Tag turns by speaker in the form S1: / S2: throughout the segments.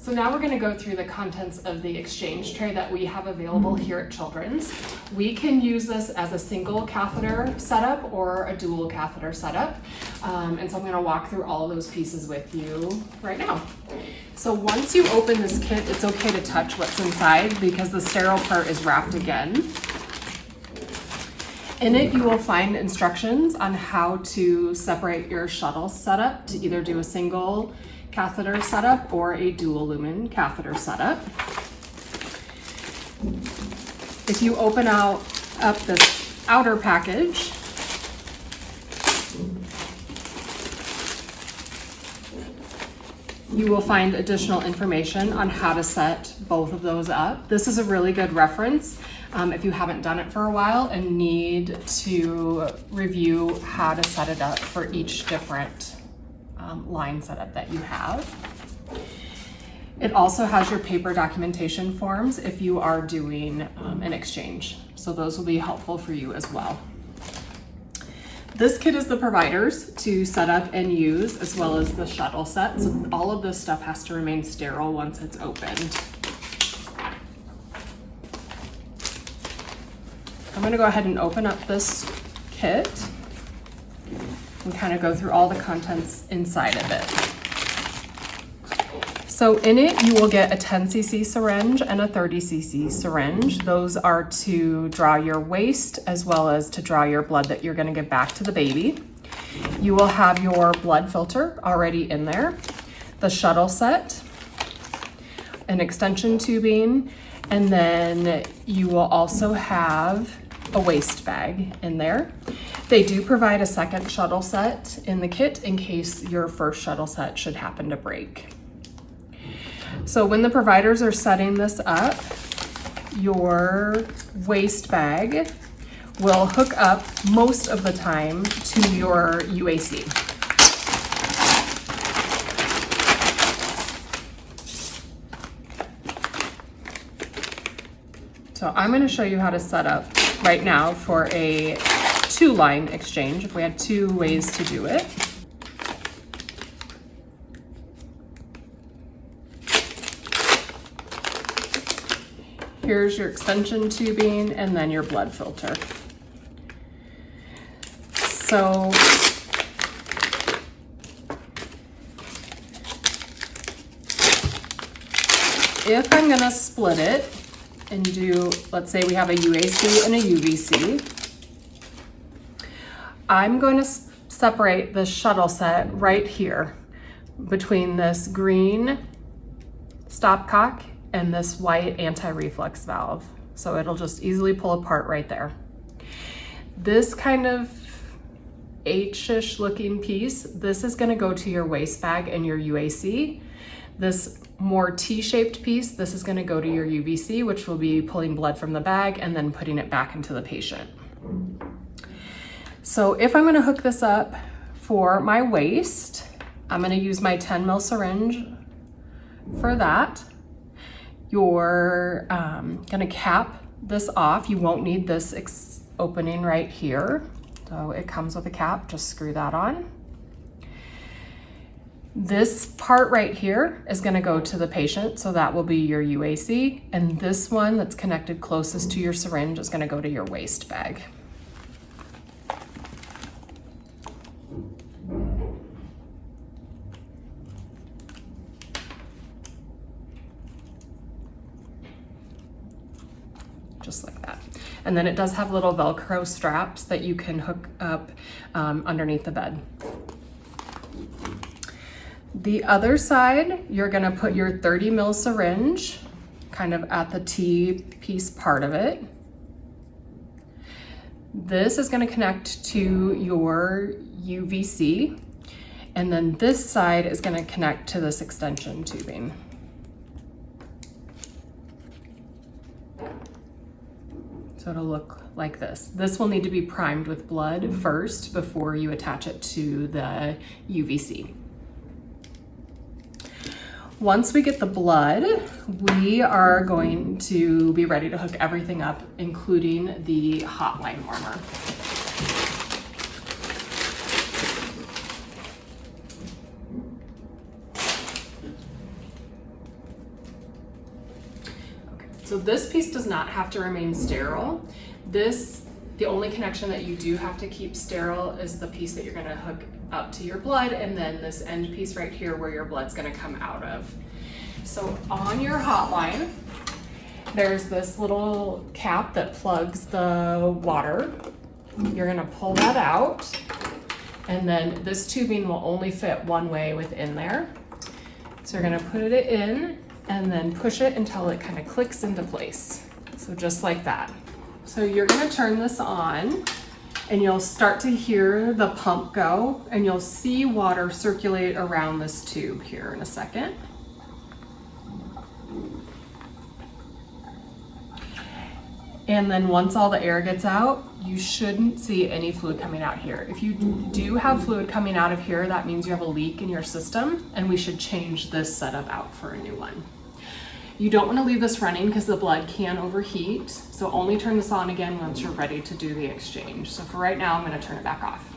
S1: So now we're going to go through the contents of the exchange tray that we have available here at Children's. We can use this as a single catheter setup or a dual catheter setup. And so I'm going to walk through all of those pieces with you right now. So once you open this kit, it's okay to touch what's inside because the sterile part is wrapped again. In it, you will find instructions on how to separate your shuttle setup to either do a single catheter setup or a dual lumen catheter setup. If you open up this outer package, you will find additional information on how to set both of those up. This is a really good reference if you haven't done it for a while and need to review how to set it up for each different line setup that you have. It also has your paper documentation forms if you are doing an exchange. So those will be helpful for you as well. This kit is the providers to set up and use, as well as the shuttle set. So all of this stuff has to remain sterile once it's opened. I'm going to go ahead and open up this kit and kind of go through all the contents inside of it. So in it, you will get a 10 cc syringe and a 30 cc syringe. Those are to draw your waste as well as to draw your blood that you're going to give back to the baby. You will have your blood filter already in there, the shuttle set, an extension tubing, and then you will also have a waste bag in there. They do provide a second shuttle set in the kit in case your first shuttle set should happen to break. So when the providers are setting this up, your waste bag will hook up most of the time to your UAC. So I'm going to show you how to set up right now for a 2-line exchange, if we had 2 ways to do it. Here's your extension tubing and then your blood filter. So if I'm going to split it and do, let's say we have a UAC and a UVC, I'm going to separate the shuttle set right here between this green stopcock and this white anti-reflux valve. So it'll just easily pull apart right there. This kind of H-ish looking piece, this is going to go to your waste bag and your UAC. This more T-shaped piece, this is going to go to your UVC, which will be pulling blood from the bag and then putting it back into the patient. So if I'm going to hook this up for my waste, I'm going to use my 10 ml syringe for that. You're going to cap this off. You won't need this opening right here. So it comes with a cap, just screw that on. This part right here is going to go to the patient, so that will be your UAC, and this one that's connected closest to your syringe is going to go to your waste bag. Just like that. And then it does have little Velcro straps that you can hook up underneath the bed. The other side, you're gonna put your 30 ml syringe kind of at the T-piece part of it. This is gonna connect to your UVC, and then this side is gonna connect to this extension tubing. So it'll look like this. This will need to be primed with blood first before you attach it to the UVC. Once we get the blood, we are going to be ready to hook everything up, including the hot line warmer. So this piece does not have to remain sterile. The only connection that you do have to keep sterile is the piece that you're gonna hook up to your blood, and then this end piece right here where your blood's gonna come out of. So on your hotline, there's this little cap that plugs the water. You're gonna pull that out, and then this tubing will only fit one way within there. So you're gonna put it in and then push it until it kind of clicks into place. So just like that. So you're gonna turn this on and you'll start to hear the pump go, and you'll see water circulate around this tube here in a second. And then once all the air gets out, you shouldn't see any fluid coming out here. If you do have fluid coming out of here, that means you have a leak in your system, and we should change this setup out for a new one. You don't want to leave this running because the blood can overheat, so only turn this on again once you're ready to do the exchange. So for right now, I'm going to turn it back off.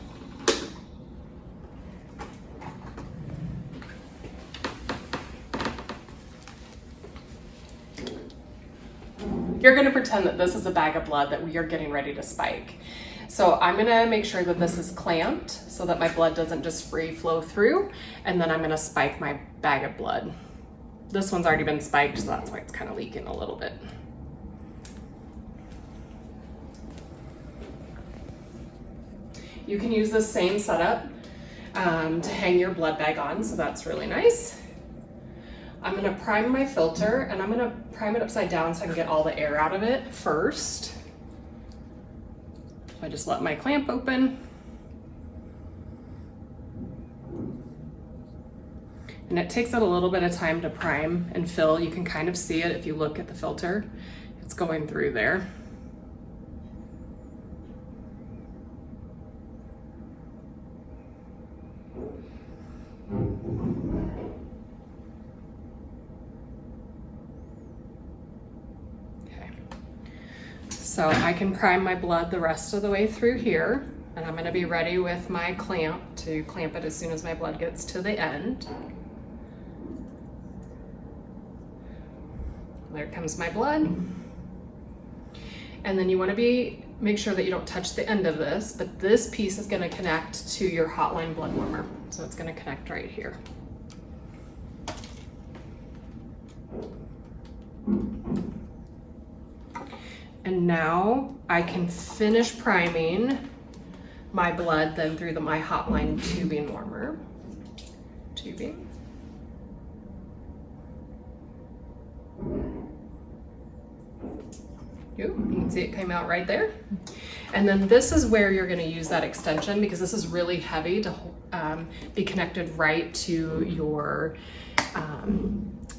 S1: You're going to pretend that this is a bag of blood that we are getting ready to spike. So I'm going to make sure that this is clamped so that my blood doesn't just free flow through, and then I'm going to spike my bag of blood. This one's already been spiked, so that's why it's kind of leaking a little bit. You can use the same setup to hang your blood bag on, so that's really nice. I'm gonna prime my filter, and I'm gonna prime it upside down so I can get all the air out of it first. So I just let my clamp open. And it takes it a little bit of time to prime and fill. You can kind of see it if you look at the filter. It's going through there. Okay. So I can prime my blood the rest of the way through here, and I'm gonna be ready with my clamp to clamp it as soon as my blood gets to the end. There comes my blood. And then you want to make sure that you don't touch the end of this, but this piece is going to connect to your hotline blood warmer. So it's going to connect right here. And now I can finish priming my blood then through my hotline tubing warmer. Tubing. You can see it came out right there. And then this is where you're going to use that extension, because this is really heavy to be connected right to your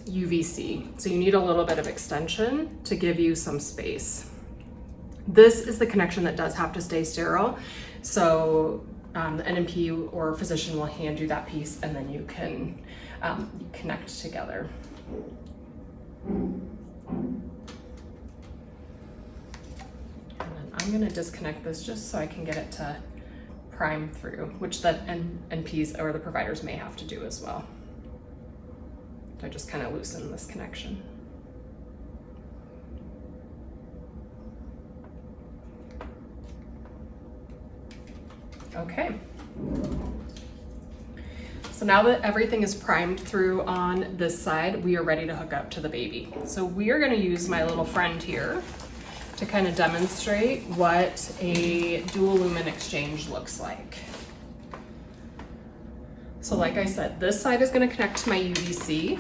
S1: UVC. So you need a little bit of extension to give you some space. This is the connection that does have to stay sterile. So the NMP or physician will hand you that piece, and then you can connect together. I'm going to disconnect this just so I can get it to prime through, which the NPs or the providers may have to do as well. So I just kind of loosen this connection. Okay. So now that everything is primed through on this side, we are ready to hook up to the baby. So we are going to use my little friend here to kind of demonstrate what a dual lumen exchange looks like. So like I said, this side is going to connect to my UVC.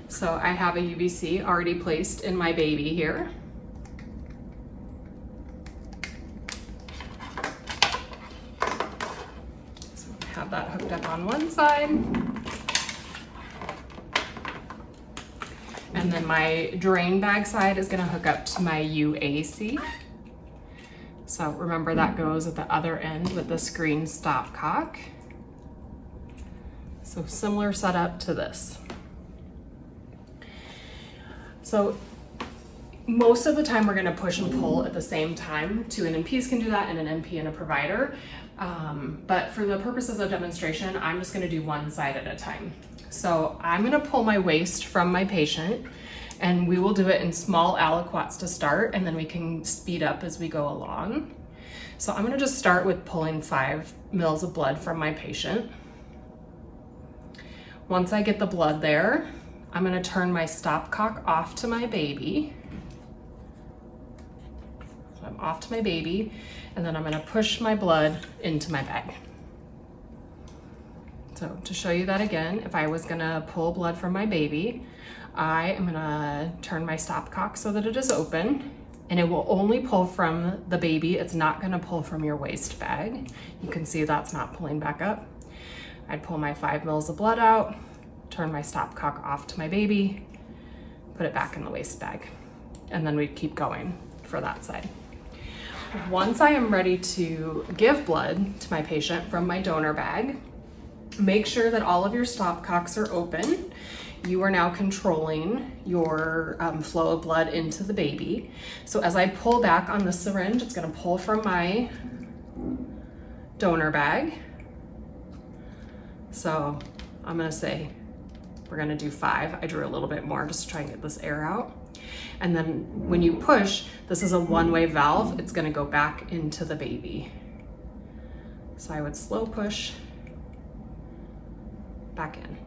S1: So I have a UVC already placed in my baby here. So I have that hooked up on one side. And then my drain bag side is going to hook up to my UAC. So remember, that goes at the other end with the screen stopcock. So similar setup to this. So most of the time we're going to push and pull at the same time. Two NMPs can do that, and an NP and a provider. But for the purposes of demonstration, I'm just going to do one side at a time. So I'm going to pull my waist from my patient, And we will do it in small aliquots to start, and then we can speed up as we go along. So I'm gonna just start with pulling 5 mils of blood from my patient. Once I get the blood there, I'm gonna turn my stopcock off to my baby. So I'm off to my baby, and then I'm gonna push my blood into my bag. So to show you that again, if I was gonna pull blood from my baby, I am gonna turn my stopcock so that it is open, and it will only pull from the baby. It's not gonna pull from your waist bag. You can see that's not pulling back up. I'd pull my 5 mils of blood out, turn my stopcock off to my baby, put it back in the waist bag, and then we'd keep going for that side. Once I am ready to give blood to my patient from my donor bag, make sure that all of your stopcocks are open. You are now controlling your flow of blood into the baby. So as I pull back on the syringe, it's gonna pull from my donor bag. So I'm gonna say, we're gonna do 5. I drew a little bit more just to try and get this air out. And then when you push, this is a one-way valve. It's gonna go back into the baby. So I would slow push back in.